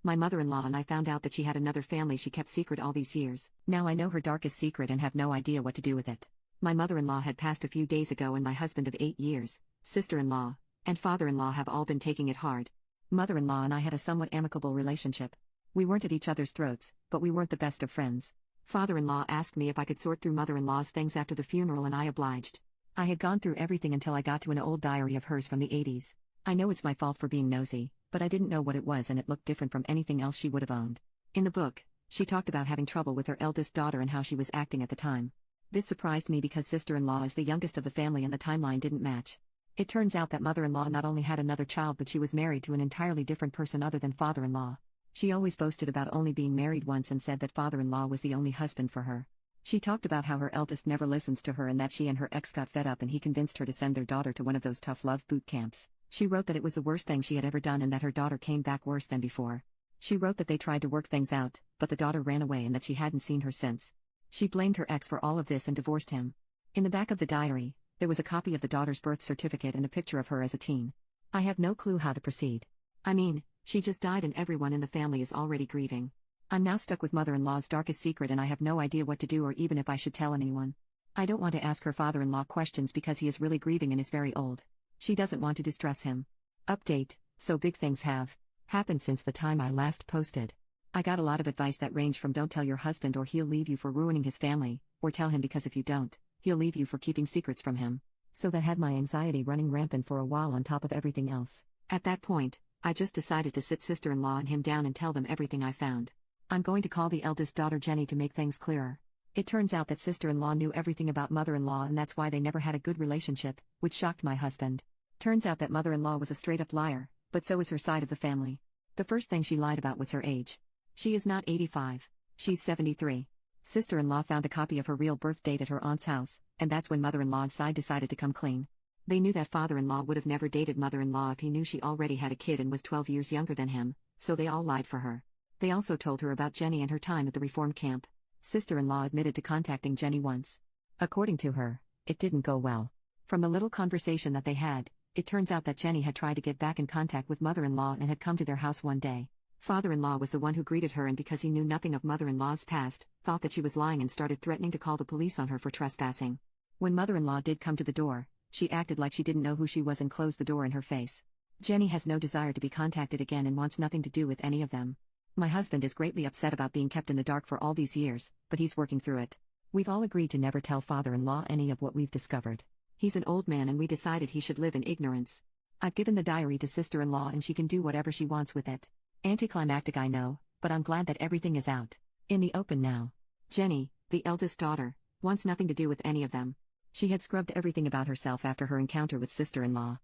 My mother-in-law and I found out that she had another family she kept secret all these years. Now I know her darkest secret and have no idea what to do with it. My mother-in-law had passed a few days ago and my husband of 8 years, sister-in-law, and father-in-law have all been taking it hard. Mother-in-law and I had a somewhat amicable relationship. We weren't at each other's throats, but we weren't the best of friends. Father-in-law asked me if I could sort through mother-in-law's things after the funeral and I obliged. I had gone through everything until I got to an old diary of hers from the 80s. I know it's my fault for being nosy, but I didn't know what it was and it looked different from anything else she would have owned. In the book, she talked about having trouble with her eldest daughter and how she was acting at the time. This surprised me because sister-in-law is the youngest of the family and the timeline didn't match. It turns out that mother-in-law not only had another child but she was married to an entirely different person other than father-in-law. She always boasted about only being married once and said that father-in-law was the only husband for her. She talked about how her eldest never listens to her and that she and her ex got fed up and he convinced her to send their daughter to one of those tough love boot camps. She wrote that it was the worst thing she had ever done and that her daughter came back worse than before. She wrote that they tried to work things out, but the daughter ran away and that she hadn't seen her since. She blamed her ex for all of this and divorced him. In the back of the diary, there was a copy of the daughter's birth certificate and a picture of her as a teen. I have no clue how to proceed. I mean, she just died and everyone in the family is already grieving. I'm now stuck with mother-in-law's darkest secret and I have no idea what to do or even if I should tell anyone. I don't want to ask her father-in-law questions because he is really grieving and is very old. She doesn't want to distress him. Update: so big things have happened since the time I last posted. I got a lot of advice that ranged from don't tell your husband or he'll leave you for ruining his family, or tell him because if you don't, he'll leave you for keeping secrets from him. So that had my anxiety running rampant for a while on top of everything else. At that point, I just decided to sit sister-in-law and him down and tell them everything I found. I'm going to call the eldest daughter Jenny to make things clearer. It turns out that sister-in-law knew everything about mother-in-law and that's why they never had a good relationship, which shocked my husband. Turns out that mother-in-law was a straight-up liar, but so is her side of the family. The first thing she lied about was her age. She is not 85. She's 73. Sister-in-law found a copy of her real birth date at her aunt's house, and that's when mother-in-law's side decided to come clean. They knew that father-in-law would have never dated mother-in-law if he knew she already had a kid and was 12 years younger than him, so they all lied for her. They also told her about Jenny and her time at the reform camp. Sister-in-law admitted to contacting Jenny once. According to her, it didn't go well. From the little conversation that they had, it turns out that Jenny had tried to get back in contact with mother-in-law and had come to their house one day. Father-in-law was the one who greeted her and because he knew nothing of mother-in-law's past, thought that she was lying and started threatening to call the police on her for trespassing. When mother-in-law did come to the door, she acted like she didn't know who she was and closed the door in her face. Jenny has no desire to be contacted again and wants nothing to do with any of them. My husband is greatly upset about being kept in the dark for all these years, but he's working through it. We've all agreed to never tell father-in-law any of what we've discovered. He's an old man and we decided he should live in ignorance. I've given the diary to sister-in-law and she can do whatever she wants with it. Anticlimactic, I know, but I'm glad that everything is out in the open now. Jenny, the eldest daughter, wants nothing to do with any of them. She had scrubbed everything about herself after her encounter with sister-in-law.